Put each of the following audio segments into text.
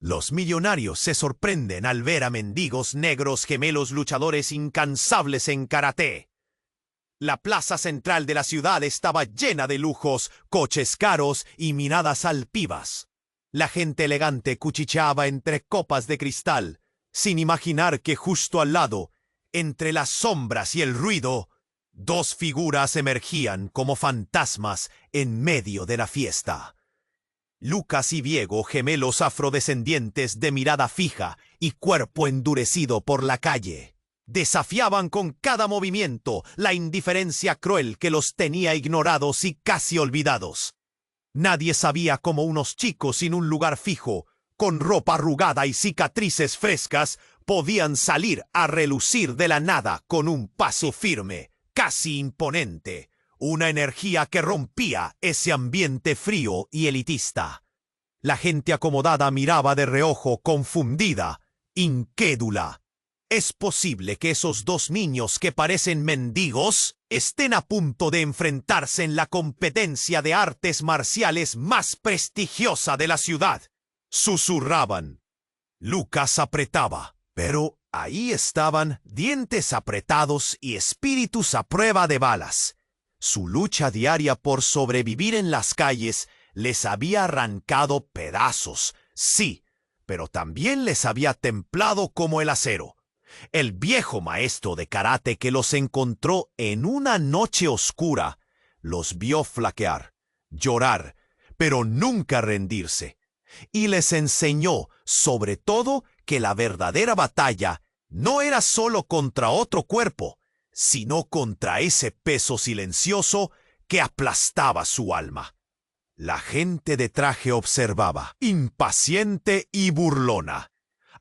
Los millonarios se sorprenden al ver a mendigos negros gemelos luchadores incansables en karate. La plaza central de la ciudad estaba llena de lujos, coches caros y miradas altivas. La gente elegante cuchicheaba entre copas de cristal, sin imaginar que justo al lado, entre las sombras y el ruido, dos figuras emergían como fantasmas en medio de la fiesta. Lucas y Diego, gemelos afrodescendientes de mirada fija y cuerpo endurecido por la calle, desafiaban con cada movimiento la indiferencia cruel que los tenía ignorados y casi olvidados. Nadie sabía cómo unos chicos sin un lugar fijo, con ropa arrugada y cicatrices frescas, podían salir a relucir de la nada con un paso firme, casi imponente, una energía que rompía ese ambiente frío y elitista. La gente acomodada miraba de reojo, confundida, incrédula. ¿Es posible que esos dos niños que parecen mendigos estén a punto de enfrentarse en la competencia de artes marciales más prestigiosa de la ciudad? Susurraban. Lucas apretaba, pero ahí estaban, dientes apretados y espíritus a prueba de balas. Su lucha diaria por sobrevivir en las calles les había arrancado pedazos, sí, pero también les había templado como el acero. El viejo maestro de karate que los encontró en una noche oscura los vio flaquear, llorar, pero nunca rendirse, y les enseñó, sobre todo, que la verdadera batalla no era solo contra otro cuerpo, sino contra ese peso silencioso que aplastaba su alma. La gente de traje observaba, impaciente y burlona.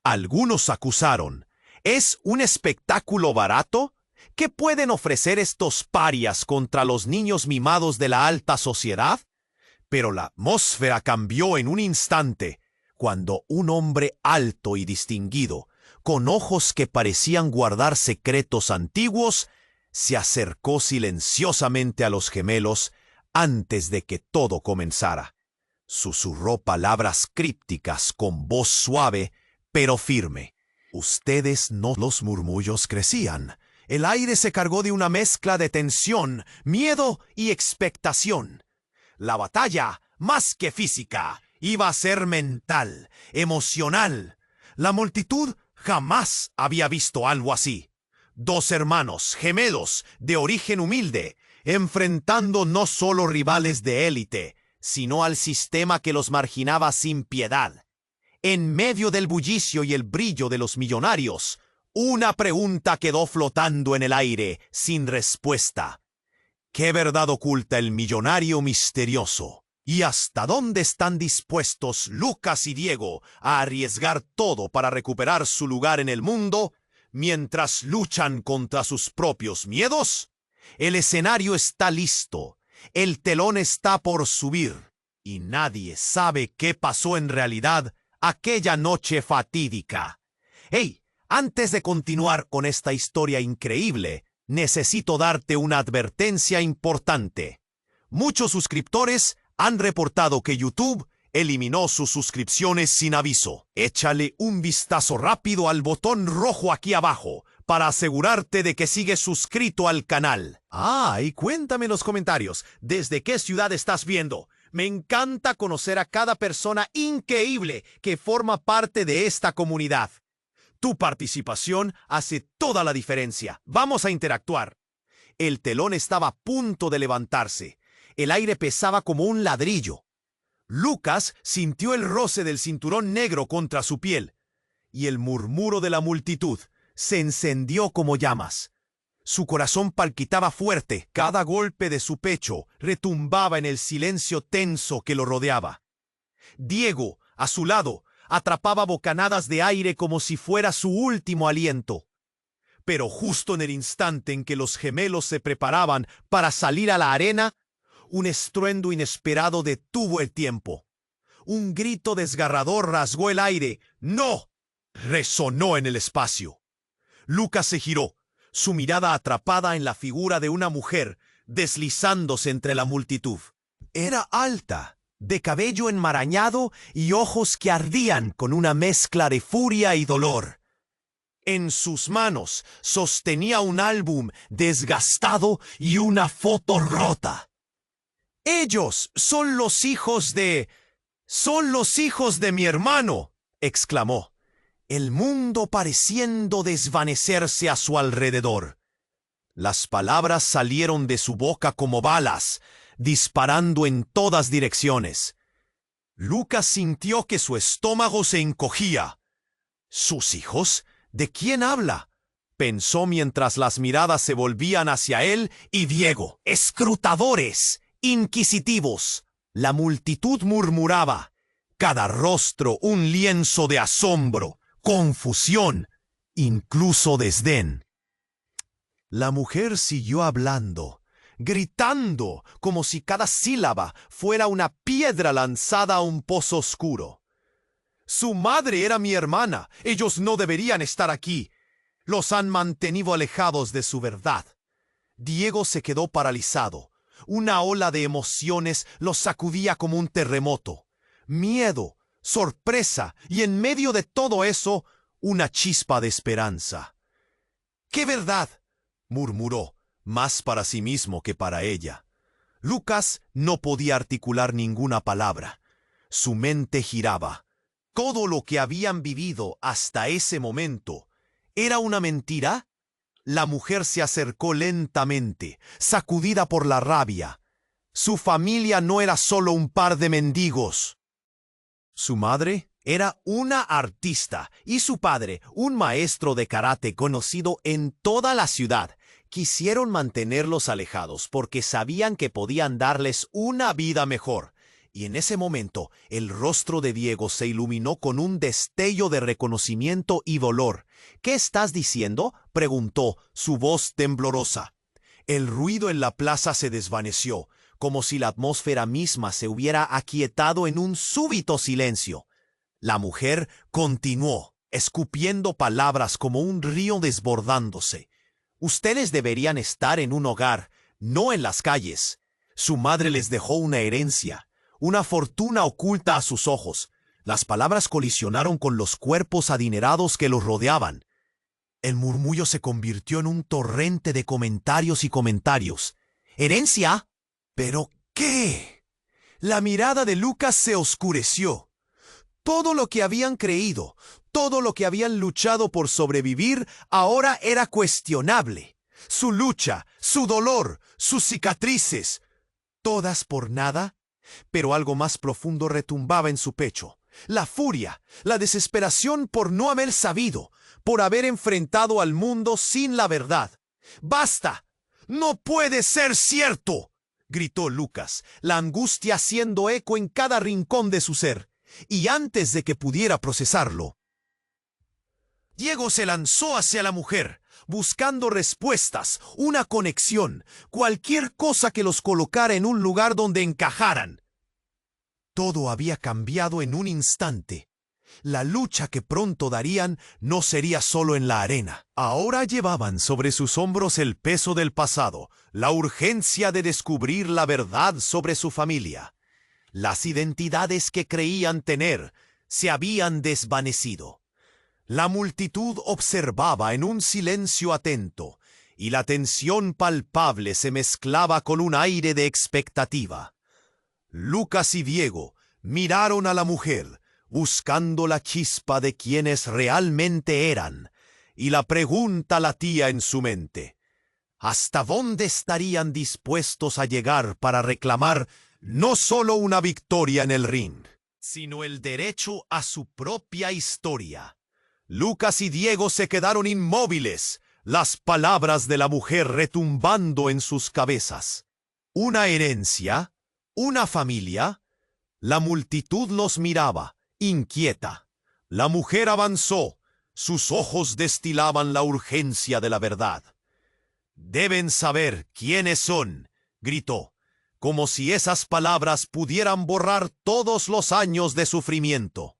Algunos acusaron: ¿es un espectáculo barato? ¿Qué pueden ofrecer estos parias contra los niños mimados de la alta sociedad? Pero la atmósfera cambió en un instante, cuando un hombre alto y distinguido, con ojos que parecían guardar secretos antiguos, se acercó silenciosamente a los gemelos antes de que todo comenzara. Susurró palabras crípticas con voz suave, pero firme. Ustedes no. Los murmullos crecían. El aire se cargó de una mezcla de tensión, miedo y expectación. La batalla, más que física, iba a ser mental, emocional. La multitud jamás había visto algo así. Dos hermanos gemelos de origen humilde, enfrentando no solo rivales de élite, sino al sistema que los marginaba sin piedad. En medio del bullicio y el brillo de los millonarios, una pregunta quedó flotando en el aire, sin respuesta. ¿Qué verdad oculta el millonario misterioso? ¿Y hasta dónde están dispuestos Lucas y Diego a arriesgar todo para recuperar su lugar en el mundo, mientras luchan contra sus propios miedos? El escenario está listo, el telón está por subir, y nadie sabe qué pasó en realidad aquella noche fatídica. ¡Hey! Antes de continuar con esta historia increíble, necesito darte una advertencia importante. Muchos suscriptores han reportado que YouTube eliminó sus suscripciones sin aviso. Échale un vistazo rápido al botón rojo aquí abajo para asegurarte de que sigues suscrito al canal. Y cuéntame en los comentarios, ¿desde qué ciudad estás viendo? Me encanta conocer a cada persona increíble que forma parte de esta comunidad. Tu participación hace toda la diferencia. Vamos a interactuar. El telón estaba a punto de levantarse. El aire pesaba como un ladrillo. Lucas sintió el roce del cinturón negro contra su piel, y el murmuro de la multitud se encendió como llamas. Su corazón palpitaba fuerte, cada golpe de su pecho retumbaba en el silencio tenso que lo rodeaba. Diego, a su lado, atrapaba bocanadas de aire como si fuera su último aliento. Pero justo en el instante en que los gemelos se preparaban para salir a la arena, un estruendo inesperado detuvo el tiempo. Un grito desgarrador rasgó el aire. ¡No! Resonó en el espacio. Lucas se giró, su mirada atrapada en la figura de una mujer deslizándose entre la multitud. Era alta, de cabello enmarañado y ojos que ardían con una mezcla de furia y dolor. En sus manos sostenía un álbum desgastado y una foto rota. «Ellos son los hijos de... ¡Son los hijos de mi hermano!», exclamó, el mundo pareciendo desvanecerse a su alrededor. Las palabras salieron de su boca como balas, disparando en todas direcciones. Lucas sintió que su estómago se encogía. ¿Sus hijos? ¿De quién habla?, pensó mientras las miradas se volvían hacia él y Diego. Escrutadores, inquisitivos. La multitud murmuraba, cada rostro un lienzo de asombro, confusión, incluso desdén. La mujer siguió hablando, gritando como si cada sílaba fuera una piedra lanzada a un pozo oscuro. «Su madre era mi hermana. Ellos no deberían estar aquí. Los han mantenido alejados de su verdad». Diego se quedó paralizado. Una ola de emociones lo sacudía como un terremoto. Miedo, sorpresa y en medio de todo eso, una chispa de esperanza. «¿Qué verdad?», murmuró, más para sí mismo que para ella. Lucas no podía articular ninguna palabra. Su mente giraba. ¿Todo lo que habían vivido hasta ese momento era una mentira? La mujer se acercó lentamente, sacudida por la rabia. Su familia no era solo un par de mendigos. Su madre era una artista y su padre, un maestro de karate conocido en toda la ciudad. Quisieron mantenerlos alejados porque sabían que podían darles una vida mejor. Y en ese momento, el rostro de Diego se iluminó con un destello de reconocimiento y dolor. «¿Qué estás diciendo?», preguntó, su voz temblorosa. El ruido en la plaza se desvaneció, como si la atmósfera misma se hubiera aquietado en un súbito silencio. La mujer continuó, escupiendo palabras como un río desbordándose. «Ustedes deberían estar en un hogar, no en las calles. Su madre les dejó una herencia, una fortuna oculta a sus ojos». Las palabras colisionaron con los cuerpos adinerados que los rodeaban. El murmullo se convirtió en un torrente de comentarios y comentarios. «¿Herencia? ¿Pero qué?». La mirada de Lucas se oscureció. Todo lo que habían creído, todo lo que habían luchado por sobrevivir, ahora era cuestionable. Su lucha, su dolor, sus cicatrices, todas por nada. Pero algo más profundo retumbaba en su pecho. La furia, la desesperación por no haber sabido, por haber enfrentado al mundo sin la verdad. «¡Basta! ¡No puede ser cierto!», gritó Lucas, la angustia haciendo eco en cada rincón de su ser. Y antes de que pudiera procesarlo, Diego se lanzó hacia la mujer, buscando respuestas, una conexión, cualquier cosa que los colocara en un lugar donde encajaran. Todo había cambiado en un instante. La lucha que pronto darían no sería solo en la arena. Ahora llevaban sobre sus hombros el peso del pasado, la urgencia de descubrir la verdad sobre su familia. Las identidades que creían tener se habían desvanecido. La multitud observaba en un silencio atento, y la tensión palpable se mezclaba con un aire de expectativa. Lucas y Diego miraron a la mujer, buscando la chispa de quienes realmente eran, y la pregunta latía en su mente. ¿Hasta dónde estarían dispuestos a llegar para reclamar no solo una victoria en el ring, sino el derecho a su propia historia? Lucas y Diego se quedaron inmóviles, las palabras de la mujer retumbando en sus cabezas. ¿Una herencia? ¿Una familia? La multitud los miraba, inquieta. La mujer avanzó, sus ojos destilaban la urgencia de la verdad. «Deben saber quiénes son», gritó, como si esas palabras pudieran borrar todos los años de sufrimiento.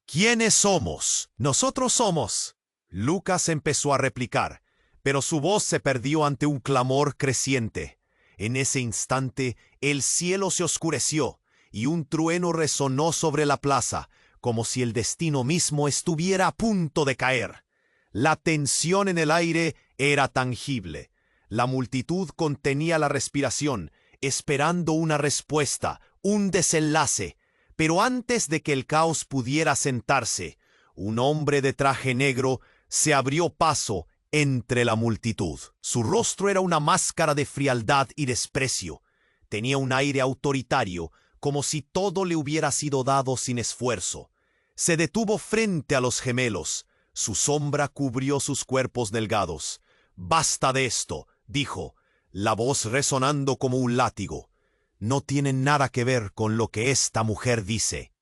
«¿Quiénes somos?». «Nosotros somos». Lucas empezó a replicar, pero su voz se perdió ante un clamor creciente. En ese instante, el cielo se oscureció, y un trueno resonó sobre la plaza, como si el destino mismo estuviera a punto de caer. La tensión en el aire era tangible. La multitud contenía la respiración, esperando una respuesta, un desenlace. Pero antes de que el caos pudiera sentarse, un hombre de traje negro se abrió paso entre la multitud. Su rostro era una máscara de frialdad y desprecio. Tenía un aire autoritario, como si todo le hubiera sido dado sin esfuerzo. Se detuvo frente a los gemelos. Su sombra cubrió sus cuerpos delgados. «Basta de esto», dijo, la voz resonando como un látigo. «No tiene nada que ver con lo que esta mujer dice».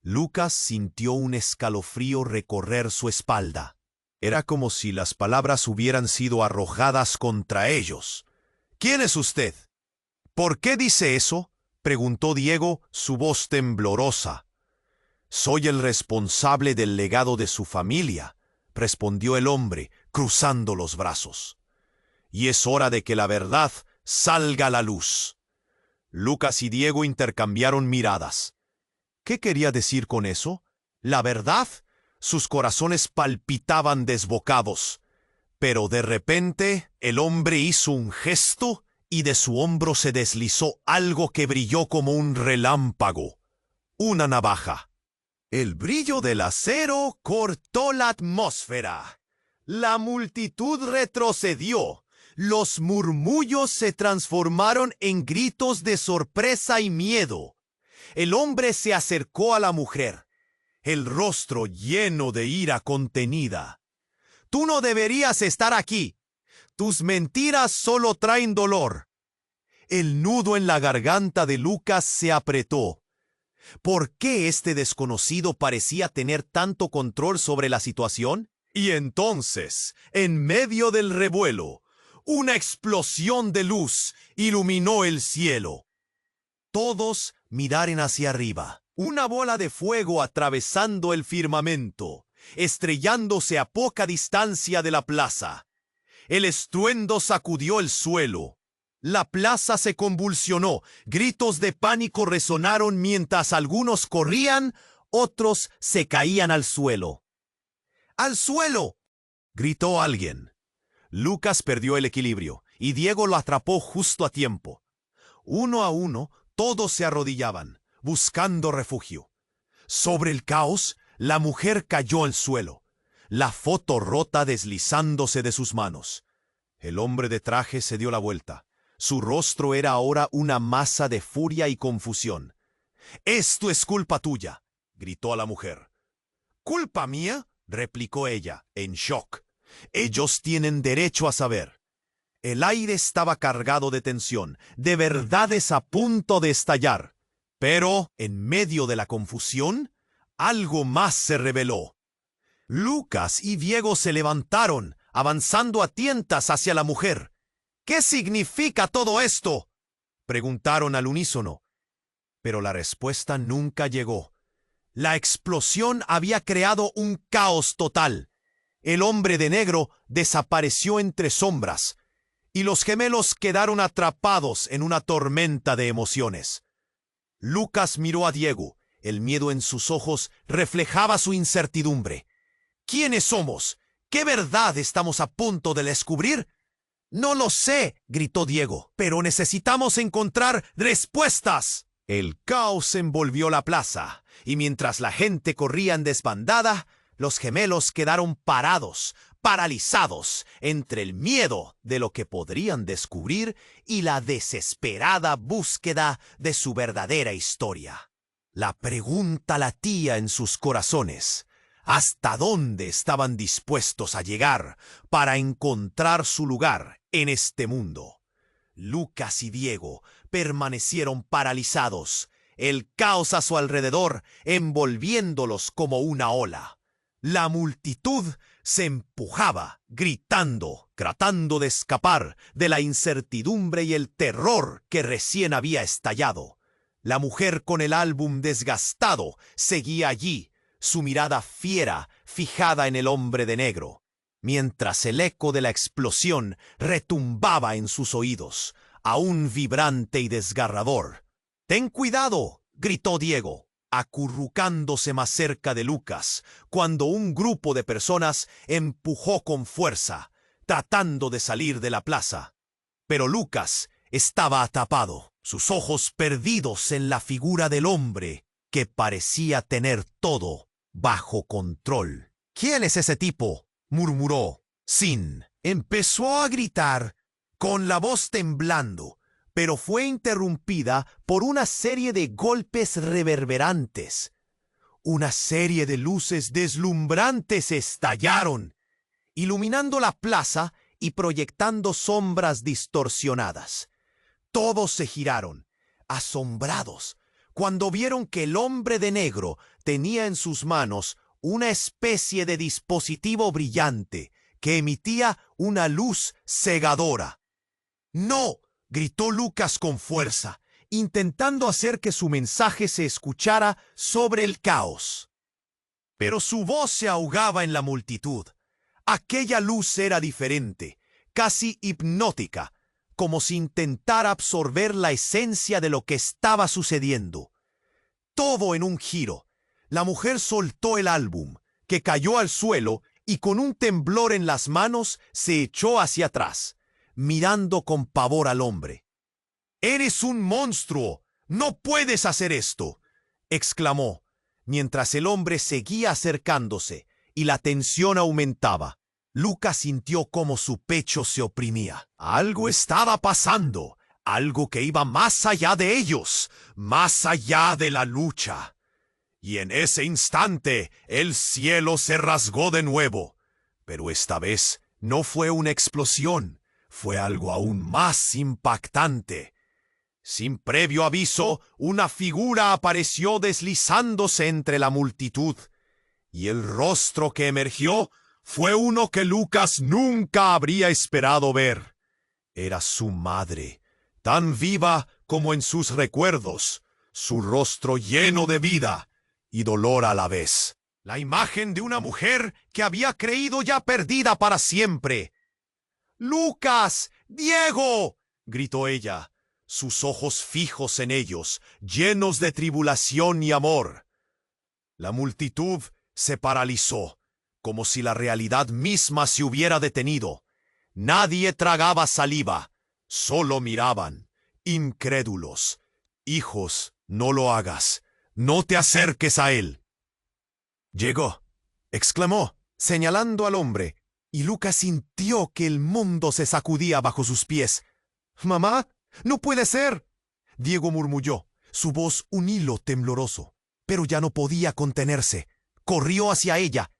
Lucas sintió un escalofrío recorrer su espalda. Era como si las palabras hubieran sido arrojadas contra ellos. «¿Quién es usted?» «¿Por qué dice eso?», preguntó Diego, su voz temblorosa. «Soy el responsable del legado de su familia», respondió el hombre, cruzando los brazos. «Y es hora de que la verdad salga a la luz». Lucas y Diego intercambiaron miradas. ¿Qué quería decir con eso? ¿La verdad? Sus corazones palpitaban desbocados. Pero de repente el hombre hizo un gesto y de su hombro se deslizó algo que brilló como un relámpago. Una navaja. El brillo del acero cortó la atmósfera. La multitud retrocedió. Los murmullos se transformaron en gritos de sorpresa y miedo. El hombre se acercó a la mujer, el rostro lleno de ira contenida. «Tú no deberías estar aquí. Tus mentiras solo traen dolor». El nudo en la garganta de Lucas se apretó. ¿Por qué este desconocido parecía tener tanto control sobre la situación? Y entonces, en medio del revuelo, una explosión de luz iluminó el cielo. Todos miraron hacia arriba. Una bola de fuego atravesando el firmamento, estrellándose a poca distancia de la plaza. El estruendo sacudió el suelo. La plaza se convulsionó. Gritos de pánico resonaron mientras algunos corrían, otros se caían al suelo. «¡Al suelo!», gritó alguien. Lucas perdió el equilibrio y Diego lo atrapó justo a tiempo. Uno a uno, todos se arrodillaban, buscando refugio. Sobre el caos, la mujer cayó al suelo, la foto rota deslizándose de sus manos. El hombre de traje se dio la vuelta. Su rostro era ahora una masa de furia y confusión. «Esto es culpa tuya», gritó a la mujer. «¿Culpa mía?», replicó ella, en shock. «Ellos tienen derecho a saber». El aire estaba cargado de tensión, de verdades a punto de estallar. Pero, en medio de la confusión, algo más se reveló. Lucas y Diego se levantaron, avanzando a tientas hacia la mujer. «¿Qué significa todo esto?», preguntaron al unísono. Pero la respuesta nunca llegó. La explosión había creado un caos total. El hombre de negro desapareció entre sombras, y los gemelos quedaron atrapados en una tormenta de emociones. Lucas miró a Diego. El miedo en sus ojos reflejaba su incertidumbre. «¿Quiénes somos? ¿Qué verdad estamos a punto de descubrir?» «No lo sé», gritó Diego, «pero necesitamos encontrar respuestas». El caos envolvió la plaza, y mientras la gente corría en desbandada, los gemelos quedaron parados, paralizados, entre el miedo de lo que podrían descubrir y la desesperada búsqueda de su verdadera historia. La pregunta latía en sus corazones. ¿Hasta dónde estaban dispuestos a llegar para encontrar su lugar en este mundo? Lucas y Diego permanecieron paralizados, el caos a su alrededor envolviéndolos como una ola. La multitud se empujaba, gritando, tratando de escapar de la incertidumbre y el terror que recién había estallado. La mujer con el álbum desgastado seguía allí, su mirada fiera fijada en el hombre de negro, mientras el eco de la explosión retumbaba en sus oídos, aún vibrante y desgarrador. «Ten cuidado», gritó Diego, acurrucándose más cerca de Lucas, cuando un grupo de personas empujó con fuerza, tratando de salir de la plaza. Pero Lucas estaba atrapado, sus ojos perdidos en la figura del hombre que parecía tener todo bajo control. ¿Quién es ese tipo?, murmuró Sin. Empezó a gritar con la voz temblando, pero fue interrumpida por una serie de golpes reverberantes. Una serie de luces deslumbrantes estallaron, iluminando la plaza y proyectando sombras distorsionadas. Todos se giraron, asombrados, cuando vieron que el hombre de negro tenía en sus manos una especie de dispositivo brillante que emitía una luz cegadora. ¡No!, gritó Lucas con fuerza, intentando hacer que su mensaje se escuchara sobre el caos. Pero su voz se ahogaba en la multitud. Aquella luz era diferente, casi hipnótica, como si intentara absorber la esencia de lo que estaba sucediendo. Todo en un giro. La mujer soltó el álbum, que cayó al suelo, y con un temblor en las manos se echó hacia atrás, mirando con pavor al hombre. «¡Eres un monstruo! ¡No puedes hacer esto!», exclamó, mientras el hombre seguía acercándose y la tensión aumentaba. Lucas sintió cómo su pecho se oprimía. Algo estaba pasando, algo que iba más allá de ellos, más allá de la lucha. Y en ese instante el cielo se rasgó de nuevo. Pero esta vez no fue una explosión, fue algo aún más impactante. Sin previo aviso, una figura apareció deslizándose entre la multitud, y el rostro que emergió fue uno que Lucas nunca habría esperado ver. Era su madre, tan viva como en sus recuerdos, su rostro lleno de vida y dolor a la vez. La imagen de una mujer que había creído ya perdida para siempre. «¡Lucas! ¡Diego!», gritó ella, sus ojos fijos en ellos, llenos de tribulación y amor. La multitud se paralizó, como si la realidad misma se hubiera detenido. Nadie tragaba saliva, solo miraban, incrédulos. «Hijos, no lo hagas. No te acerques a él». «Llegó», exclamó, señalando al hombre, y Lucas sintió que el mundo se sacudía bajo sus pies. «¡Mamá! ¡No puede ser!», Diego murmulló, su voz un hilo tembloroso, pero ya no podía contenerse. Corrió hacia ella.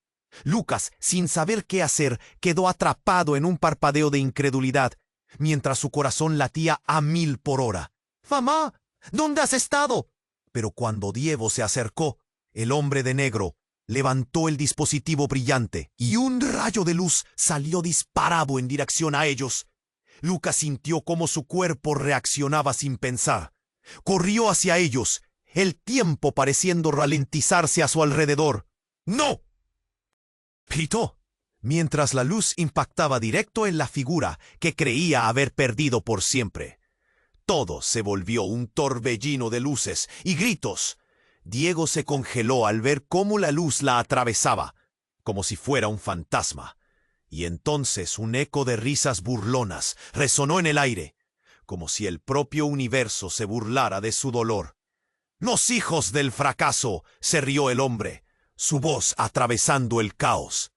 Lucas, sin saber qué hacer, quedó atrapado en un parpadeo de incredulidad, mientras su corazón latía a 1000 por hora. «¡Mamá! ¿Dónde has estado?». Pero cuando Diego se acercó, el hombre de negro levantó el dispositivo brillante y un rayo de luz salió disparado en dirección a ellos. Lucas sintió cómo su cuerpo reaccionaba sin pensar. Corrió hacia ellos, el tiempo pareciendo ralentizarse a su alrededor. «¡No!», gritó, mientras la luz impactaba directo en la figura que creía haber perdido por siempre. Todo se volvió un torbellino de luces y gritos. Diego se congeló al ver cómo la luz la atravesaba, como si fuera un fantasma. Y entonces un eco de risas burlonas resonó en el aire, como si el propio universo se burlara de su dolor. «¡Los hijos del fracaso!», se rió el hombre, su voz atravesando el caos.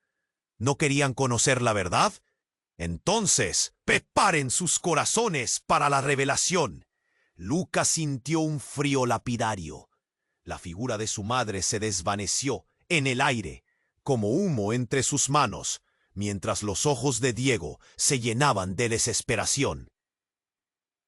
¿No querían conocer la verdad? Entonces, preparen sus corazones para la revelación. Lucas sintió un frío lapidario. La figura de su madre se desvaneció en el aire, como humo entre sus manos, mientras los ojos de Diego se llenaban de desesperación.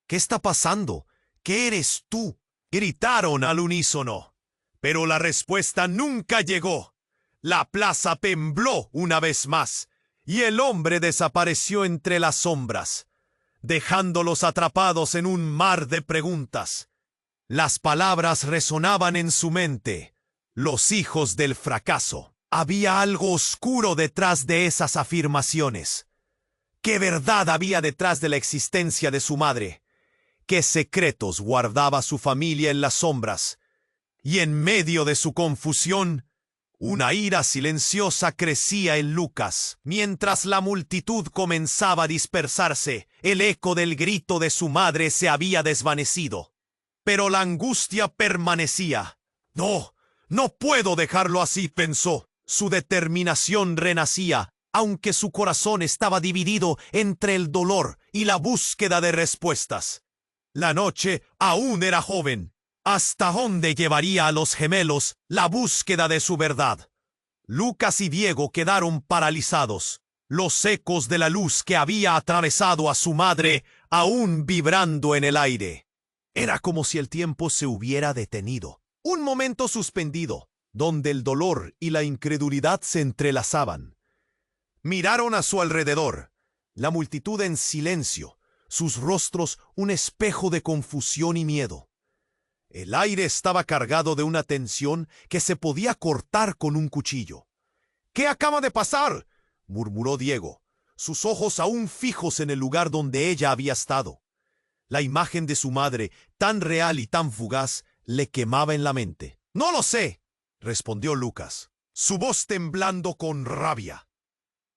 «¿Qué está pasando? ¿Qué eres tú?», gritaron al unísono. Pero la respuesta nunca llegó. La plaza tembló una vez más, y el hombre desapareció entre las sombras, dejándolos atrapados en un mar de preguntas. Las palabras resonaban en su mente. Los hijos del fracaso. Había algo oscuro detrás de esas afirmaciones. ¿Qué verdad había detrás de la existencia de su madre? ¿Qué secretos guardaba su familia en las sombras? Y en medio de su confusión, una ira silenciosa crecía en Lucas. Mientras la multitud comenzaba a dispersarse, el eco del grito de su madre se había desvanecido. Pero la angustia permanecía. No, no puedo dejarlo así, pensó. Su determinación renacía, aunque su corazón estaba dividido entre el dolor y la búsqueda de respuestas. La noche aún era joven. ¿Hasta dónde llevaría a los gemelos la búsqueda de su verdad? Lucas y Diego quedaron paralizados, los ecos de la luz que había atravesado a su madre aún vibrando en el aire. Era como si el tiempo se hubiera detenido, un momento suspendido, donde el dolor y la incredulidad se entrelazaban. Miraron a su alrededor, la multitud en silencio, sus rostros un espejo de confusión y miedo. El aire estaba cargado de una tensión que se podía cortar con un cuchillo. ¿Qué acaba de pasar?, murmuró Diego, sus ojos aún fijos en el lugar donde ella había estado. La imagen de su madre, tan real y tan fugaz, le quemaba en la mente. «No lo sé», respondió Lucas, su voz temblando con rabia.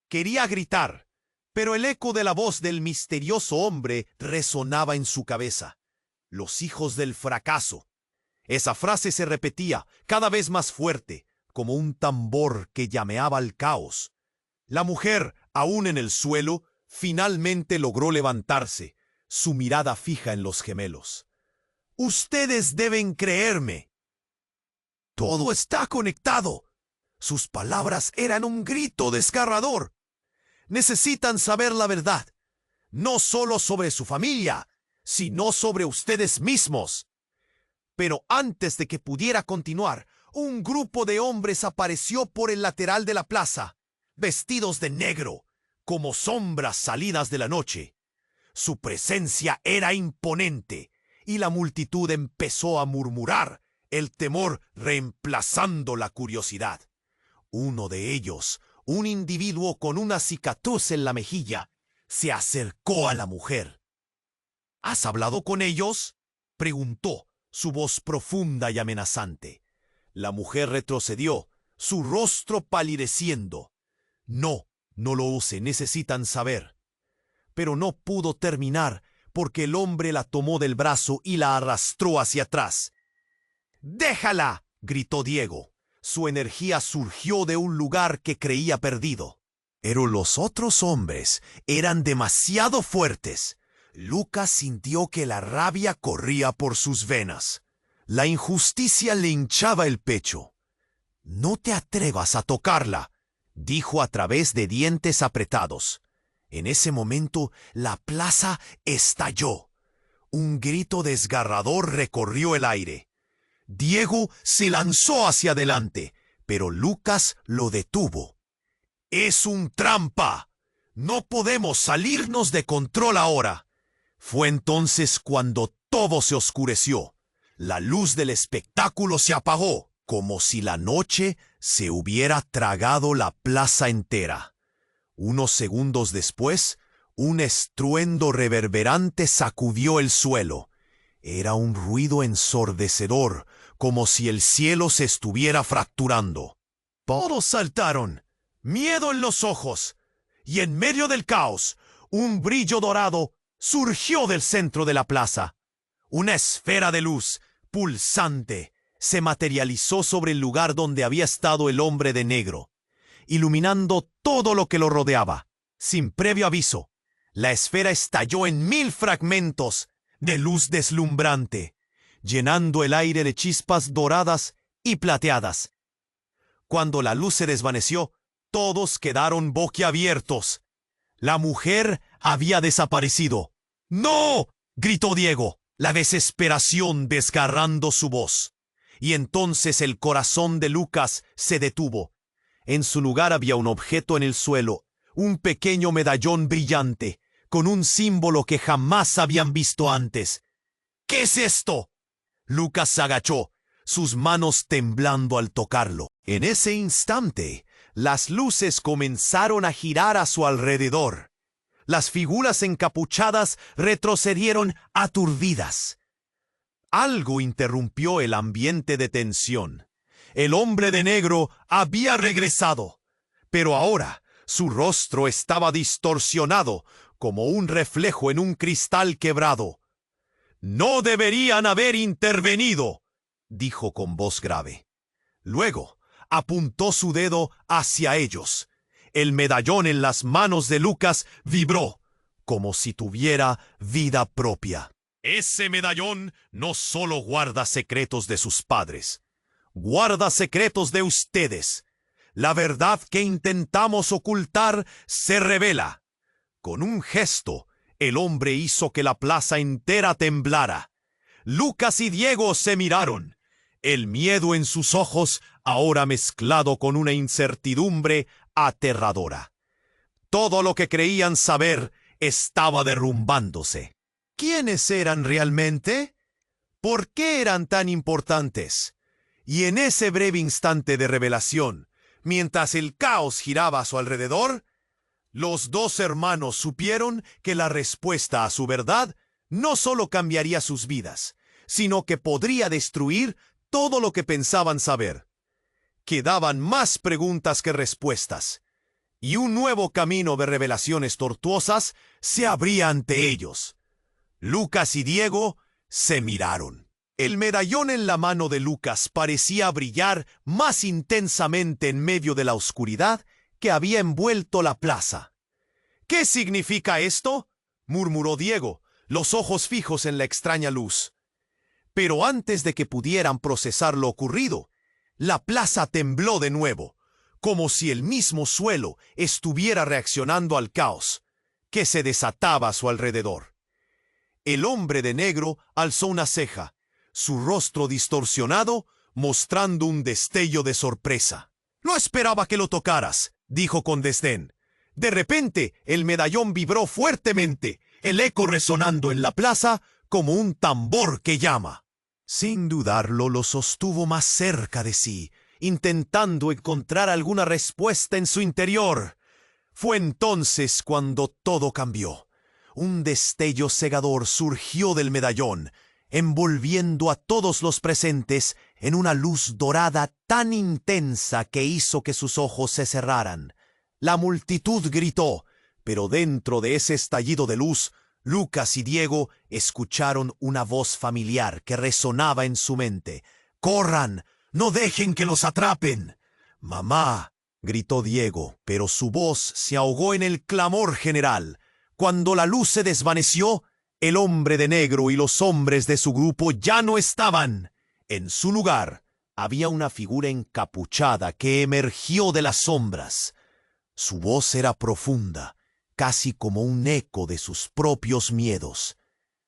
Quería gritar, pero el eco de la voz del misterioso hombre resonaba en su cabeza. Los hijos del fracaso. Esa frase se repetía cada vez más fuerte, como un tambor que llameaba al caos. La mujer, aún en el suelo, finalmente logró levantarse, su mirada fija en los gemelos. «Ustedes deben creerme. Todo está conectado». Sus palabras eran un grito desgarrador. Necesitan saber la verdad, no solo sobre su familia, sino sobre ustedes mismos. Pero antes de que pudiera continuar, un grupo de hombres apareció por el lateral de la plaza, vestidos de negro, como sombras salidas de la noche. Su presencia era imponente, y la multitud empezó a murmurar, el temor reemplazando la curiosidad. Uno de ellos, un individuo con una cicatriz en la mejilla, se acercó a la mujer. ¿Has hablado con ellos?, preguntó, su voz profunda y amenazante. La mujer retrocedió, su rostro palideciendo. No lo sé, necesitan saber. Pero no pudo terminar porque el hombre la tomó del brazo y la arrastró hacia atrás. «¡Déjala!», gritó Diego. Su energía surgió de un lugar que creía perdido. Pero los otros hombres eran demasiado fuertes. Lucas sintió que la rabia corría por sus venas. La injusticia le hinchaba el pecho. «No te atrevas a tocarla», dijo a través de dientes apretados. En ese momento, la plaza estalló. Un grito desgarrador recorrió el aire. Diego se lanzó hacia adelante, pero Lucas lo detuvo. «Es un trampa. No podemos salirnos de control ahora». Fue entonces cuando todo se oscureció. La luz del espectáculo se apagó, como si la noche se hubiera tragado la plaza entera. Unos segundos después, un estruendo reverberante sacudió el suelo. Era un ruido ensordecedor, como si el cielo se estuviera fracturando. Todos saltaron, miedo en los ojos, y en medio del caos, un brillo dorado surgió del centro de la plaza. Una esfera de luz, pulsante, se materializó sobre el lugar donde había estado el hombre de negro, iluminando todo lo que lo rodeaba. Sin previo aviso, la esfera estalló en 1000 fragmentos de luz deslumbrante, llenando el aire de chispas doradas y plateadas. Cuando la luz se desvaneció, todos quedaron boquiabiertos. La mujer había desaparecido. «¡No!», gritó Diego, la desesperación desgarrando su voz. Y entonces el corazón de Lucas se detuvo. En su lugar había un objeto en el suelo, un pequeño medallón brillante, con un símbolo que jamás habían visto antes. «¿Qué es esto?». Lucas se agachó, sus manos temblando al tocarlo. En ese instante, las luces comenzaron a girar a su alrededor. Las figuras encapuchadas retrocedieron aturdidas. Algo interrumpió el ambiente de tensión. El hombre de negro había regresado, pero ahora su rostro estaba distorsionado como un reflejo en un cristal quebrado. «No deberían haber intervenido», dijo con voz grave. Luego apuntó su dedo hacia ellos. El medallón en las manos de Lucas vibró, como si tuviera vida propia. Ese medallón no solo guarda secretos de sus padres, guarda secretos de ustedes. La verdad que intentamos ocultar se revela. Con un gesto, el hombre hizo que la plaza entera temblara. Lucas y Diego se miraron, el miedo en sus ojos ahora mezclado con una incertidumbre aterradora. Todo lo que creían saber estaba derrumbándose. ¿Quiénes eran realmente? ¿Por qué eran tan importantes? Y en ese breve instante de revelación, mientras el caos giraba a su alrededor, los dos hermanos supieron que la respuesta a su verdad no solo cambiaría sus vidas, sino que podría destruir todo lo que pensaban saber. Quedaban más preguntas que respuestas, y un nuevo camino de revelaciones tortuosas se abría ante ellos. Lucas y Diego se miraron. El medallón en la mano de Lucas parecía brillar más intensamente en medio de la oscuridad que había envuelto la plaza. «¿Qué significa esto?», murmuró Diego, los ojos fijos en la extraña luz. Pero antes de que pudieran procesar lo ocurrido, la plaza tembló de nuevo, como si el mismo suelo estuviera reaccionando al caos que se desataba a su alrededor. El hombre de negro alzó una ceja, su rostro distorsionado, mostrando un destello de sorpresa. «No esperaba que lo tocaras», dijo con desdén. De repente, el medallón vibró fuertemente, el eco resonando en la plaza como un tambor que llama. Sin dudarlo, lo sostuvo más cerca de sí, intentando encontrar alguna respuesta en su interior. Fue entonces cuando todo cambió. Un destello cegador surgió del medallón, envolviendo a todos los presentes en una luz dorada tan intensa que hizo que sus ojos se cerraran. La multitud gritó, pero dentro de ese estallido de luz, Lucas y Diego escucharon una voz familiar que resonaba en su mente. «¡Corran! ¡No dejen que los atrapen!» «Mamá», gritó Diego, pero su voz se ahogó en el clamor general. Cuando la luz se desvaneció, el hombre de negro y los hombres de su grupo ya no estaban. En su lugar había una figura encapuchada que emergió de las sombras. Su voz era profunda, casi como un eco de sus propios miedos.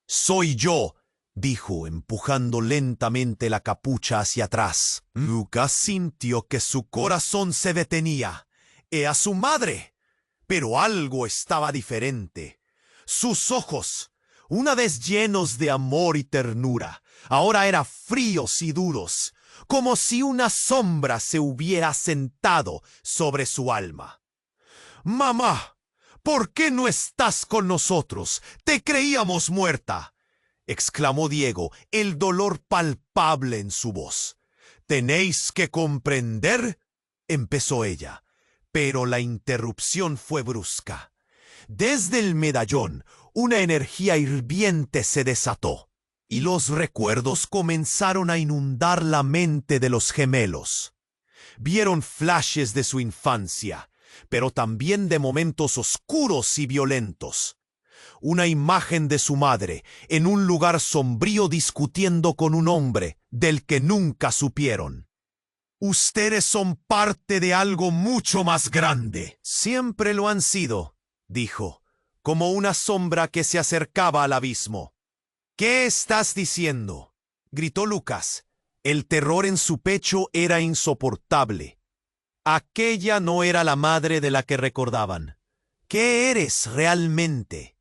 «Soy yo», dijo, empujando lentamente la capucha hacia atrás. Lucas sintió que su corazón se detenía. Era su madre. Pero algo estaba diferente. Sus ojos, una vez llenos de amor y ternura, ahora eran fríos y duros, como si una sombra se hubiera sentado sobre su alma. «Mamá, ¿por qué no estás con nosotros? Te creíamos muerta», exclamó Diego, el dolor palpable en su voz. «Tenéis que comprender», empezó ella, pero la interrupción fue brusca. Desde el medallón, una energía hirviente se desató, y los recuerdos comenzaron a inundar la mente de los gemelos. Vieron flashes de su infancia, pero también de momentos oscuros y violentos. Una imagen de su madre en un lugar sombrío discutiendo con un hombre del que nunca supieron. «Ustedes son parte de algo mucho más grande». «Siempre lo han sido», dijo, como una sombra que se acercaba al abismo. «¿Qué estás diciendo?», gritó Lucas. El terror en su pecho era insoportable. Aquella no era la madre de la que recordaban. «¿Qué eres realmente?».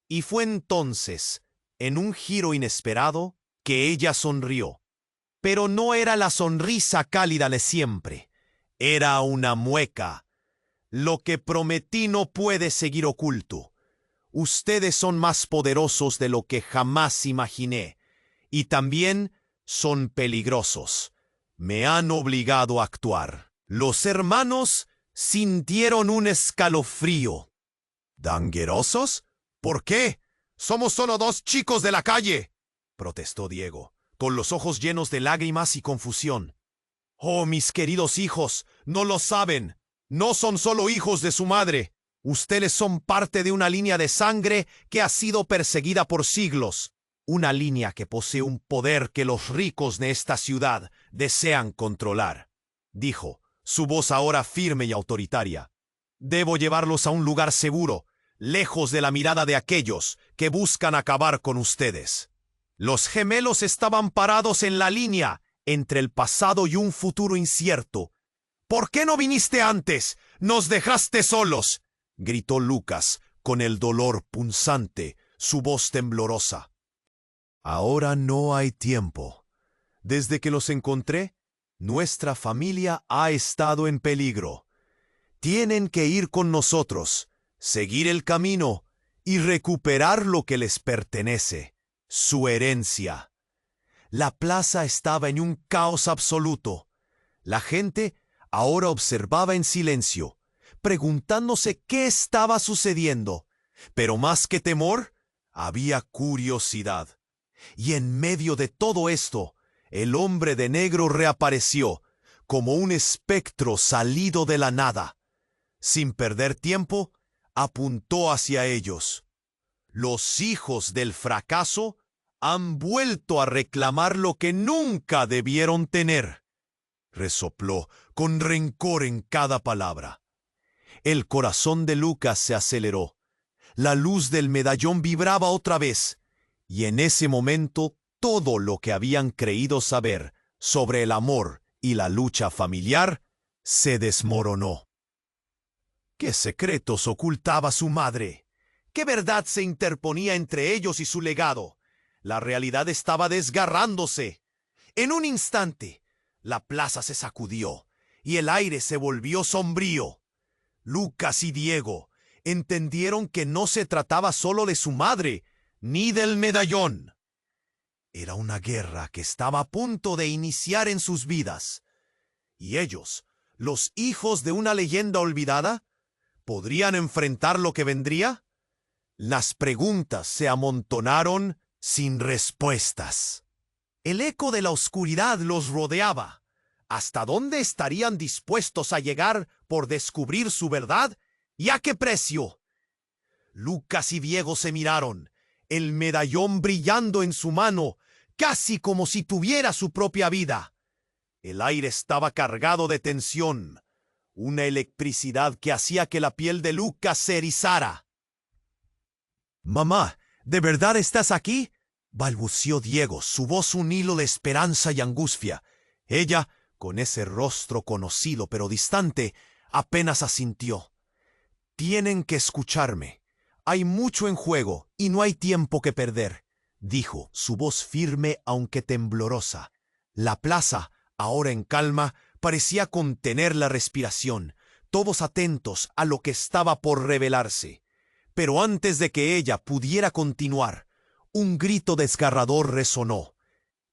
Y fue entonces, en un giro inesperado, que ella sonrió. Pero no era la sonrisa cálida de siempre. Era una mueca. «Lo que prometí no puede seguir oculto. Ustedes son más poderosos de lo que jamás imaginé. y también son peligrosos. Me han obligado a actuar. Los hermanos sintieron un escalofrío. ¿Danguerosos? ¿Por qué? Somos solo dos chicos de la calle, protestó Diego, con los ojos llenos de lágrimas y confusión. Oh, mis queridos hijos, no lo saben. No son solo hijos de su madre. Ustedes son parte de una línea de sangre que ha sido perseguida por siglos. Una línea que posee un poder que los ricos de esta ciudad desean controlar, dijo, su voz ahora firme y autoritaria. Debo llevarlos a un lugar seguro, lejos de la mirada de aquellos que buscan acabar con ustedes. Los gemelos estaban parados en la línea entre el pasado y un futuro incierto. ¿Por qué no viniste antes? ¡Nos dejaste solos!, gritó Lucas, con el dolor punzante, su voz temblorosa. Ahora no hay tiempo. Desde que los encontré, nuestra familia ha estado en peligro. Tienen que ir con nosotros, seguir el camino y recuperar lo que les pertenece, su herencia. La plaza estaba en un caos absoluto. La gente ahora observaba en silencio, preguntándose qué estaba sucediendo. Pero más que temor, había curiosidad. Y en medio de todo esto, el hombre de negro reapareció, como un espectro salido de la nada. Sin perder tiempo, apuntó hacia ellos. Los hijos del fracaso han vuelto a reclamar lo que nunca debieron tener, resopló, con rencor en cada palabra. El corazón de Lucas se aceleró. La luz del medallón vibraba otra vez, y en ese momento todo lo que habían creído saber sobre el amor y la lucha familiar se desmoronó. ¿Qué secretos ocultaba su madre? ¿Qué verdad se interponía entre ellos y su legado? La realidad estaba desgarrándose. En un instante, la plaza se sacudió y el aire se volvió sombrío. Lucas y Diego entendieron que no se trataba solo de su madre, ni del medallón. Era una guerra que estaba a punto de iniciar en sus vidas. Y ellos, los hijos de una leyenda olvidada, ¿podrían enfrentar lo que vendría? Las preguntas se amontonaron sin respuestas. El eco de la oscuridad los rodeaba. ¿Hasta dónde estarían dispuestos a llegar por descubrir su verdad? ¿Y a qué precio? Lucas y Diego se miraron, el medallón brillando en su mano, casi como si tuviera su propia vida. El aire estaba cargado de tensión, una electricidad que hacía que la piel de Lucas se erizara. «Mamá, ¿de verdad estás aquí?», balbució Diego, su voz un hilo de esperanza y angustia. Ella, con ese rostro conocido pero distante, apenas asintió. «Tienen que escucharme. Hay mucho en juego y no hay tiempo que perder», dijo, su voz firme aunque temblorosa. La plaza, ahora en calma, parecía contener la respiración, todos atentos a lo que estaba por revelarse. Pero antes de que ella pudiera continuar, un grito desgarrador resonó.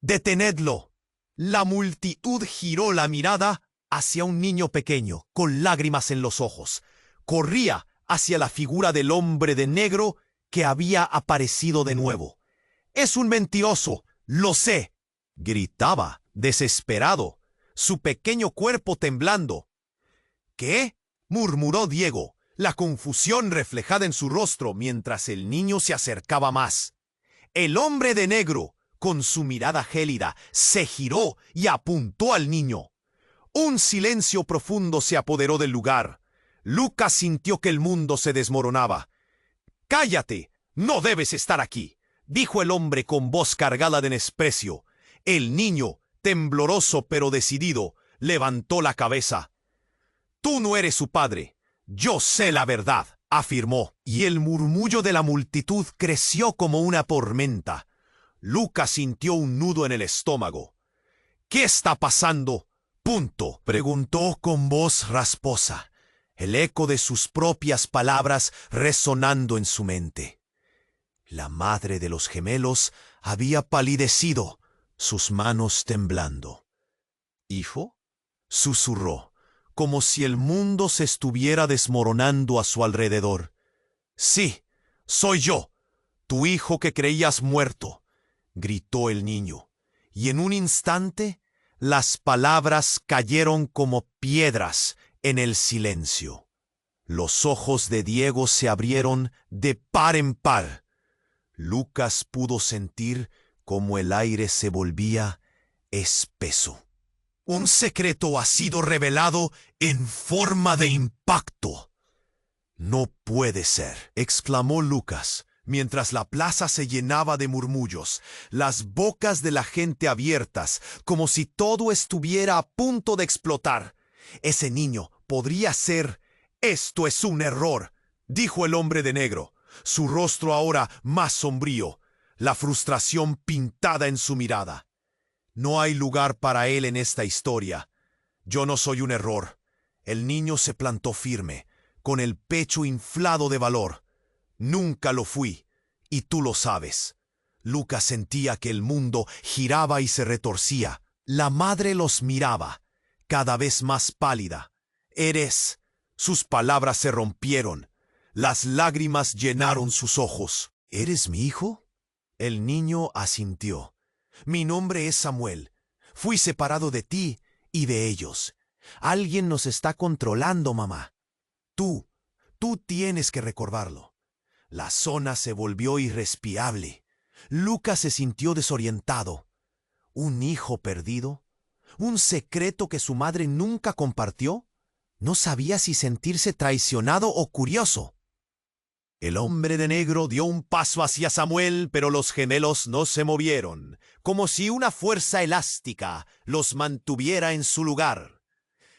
«¡Detenedlo!». La multitud giró la mirada hacia un niño pequeño, con lágrimas en los ojos. Corría hacia la figura del hombre de negro que había aparecido de nuevo. «Es un mentiroso, lo sé», gritaba, desesperado, su pequeño cuerpo temblando. «¿Qué?», murmuró Diego, la confusión reflejada en su rostro mientras el niño se acercaba más. El hombre de negro, con su mirada gélida, se giró y apuntó al niño. Un silencio profundo se apoderó del lugar. Lucas sintió que el mundo se desmoronaba. «¡Cállate! No debes estar aquí», dijo el hombre con voz cargada de desprecio. El niño, tembloroso pero decidido, levantó la cabeza. «Tú no eres su padre. Yo sé la verdad», afirmó, y el murmullo de la multitud creció como una tormenta. Lucas sintió un nudo en el estómago. «¿Qué está pasando?», preguntó con voz rasposa, el eco de sus propias palabras resonando en su mente. La madre de los gemelos había palidecido, sus manos temblando. —¿Hijo? —susurró, como si el mundo se estuviera desmoronando a su alrededor. —Sí, soy yo, tu hijo que creías muerto —gritó el niño, y en un instante las palabras cayeron como piedras en el silencio. Los ojos de Diego se abrieron de par en par. Lucas pudo sentir cómo el aire se volvía espeso. Un secreto ha sido revelado en forma de impacto. —No puede ser —exclamó Lucas, mientras la plaza se llenaba de murmullos, las bocas de la gente abiertas, como si todo estuviera a punto de explotar. Ese niño podría ser... —Esto es un error —dijo el hombre de negro, su rostro ahora más sombrío, la frustración pintada en su mirada. No hay lugar para él en esta historia. Yo no soy un error. El niño se plantó firme, con el pecho inflado de valor. Nunca lo fui, y tú lo sabes. Lucas sentía que el mundo giraba y se retorcía. La madre los miraba, cada vez más pálida. —Eres... Sus palabras se rompieron. Las lágrimas llenaron sus ojos. —¿Eres mi hijo? El niño asintió. —Mi nombre es Samuel. Fui separado de ti y de ellos. Alguien nos está controlando, mamá. Tú tienes que recordarlo. La zona se volvió irrespirable. Lucas se sintió desorientado. ¿Un hijo perdido? ¿Un secreto que su madre nunca compartió? No sabía si sentirse traicionado o curioso. El hombre de negro dio un paso hacia Samuel, pero los gemelos no se movieron, como si una fuerza elástica los mantuviera en su lugar.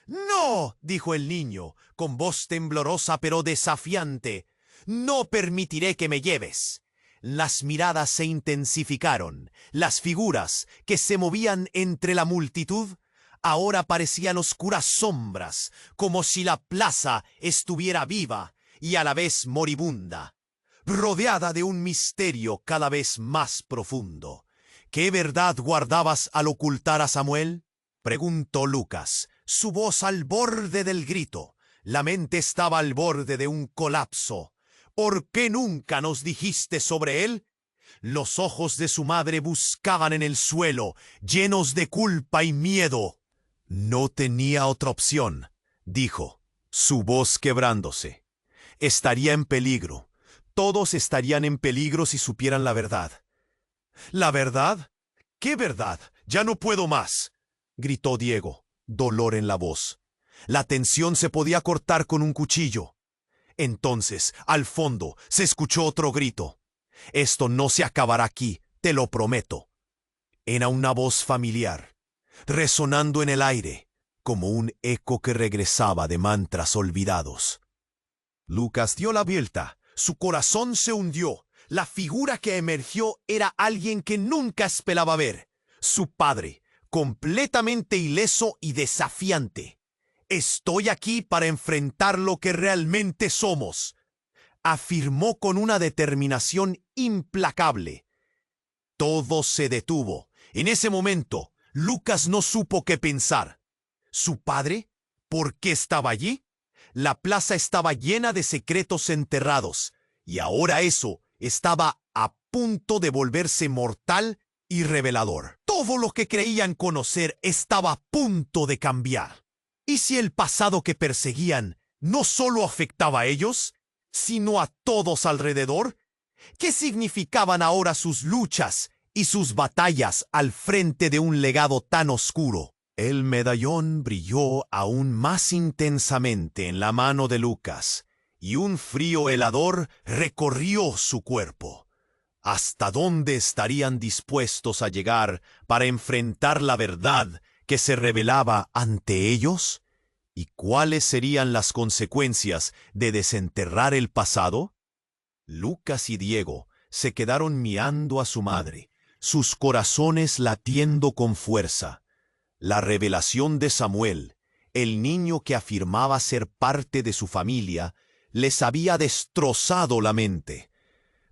—¡No! —dijo el niño, con voz temblorosa pero desafiante—. No permitiré que me lleves. Las miradas se intensificaron. Las figuras que se movían entre la multitud ahora parecían oscuras sombras, como si la plaza estuviera viva y a la vez moribunda, rodeada de un misterio cada vez más profundo. —¿Qué verdad guardabas al ocultar a Samuel? —preguntó Lucas, su voz al borde del grito. La mente estaba al borde de un colapso. —¿Por qué nunca nos dijiste sobre él? Los ojos de su madre buscaban en el suelo, llenos de culpa y miedo. —No tenía otra opción —dijo, su voz quebrándose—. Estaría en peligro. Todos estarían en peligro si supieran la verdad. —¿La verdad? ¿Qué verdad? Ya no puedo más —gritó Diego, dolor en la voz. La tensión se podía cortar con un cuchillo. Entonces, al fondo, se escuchó otro grito. —Esto no se acabará aquí, te lo prometo. Era una voz familiar, resonando en el aire, como un eco que regresaba de mantras olvidados. Lucas dio la vuelta. Su corazón se hundió. La figura que emergió era alguien que nunca esperaba ver. Su padre, completamente ileso y desafiante. —Estoy aquí para enfrentar lo que realmente somos —afirmó con una determinación implacable. Todo se detuvo. En ese momento, Lucas no supo qué pensar. ¿Su padre? ¿Por qué estaba allí? La plaza estaba llena de secretos enterrados, y ahora eso estaba a punto de volverse mortal y revelador. Todo lo que creían conocer estaba a punto de cambiar. ¿Y si el pasado que perseguían no solo afectaba a ellos, sino a todos alrededor? ¿Qué significaban ahora sus luchas y sus batallas al frente de un legado tan oscuro? El medallón brilló aún más intensamente en la mano de Lucas, y un frío helador recorrió su cuerpo. ¿Hasta dónde estarían dispuestos a llegar para enfrentar la verdad que se revelaba ante ellos? ¿Y cuáles serían las consecuencias de desenterrar el pasado? Lucas y Diego se quedaron mirando a su madre, sus corazones latiendo con fuerza. La revelación de Samuel, el niño que afirmaba ser parte de su familia, les había destrozado la mente.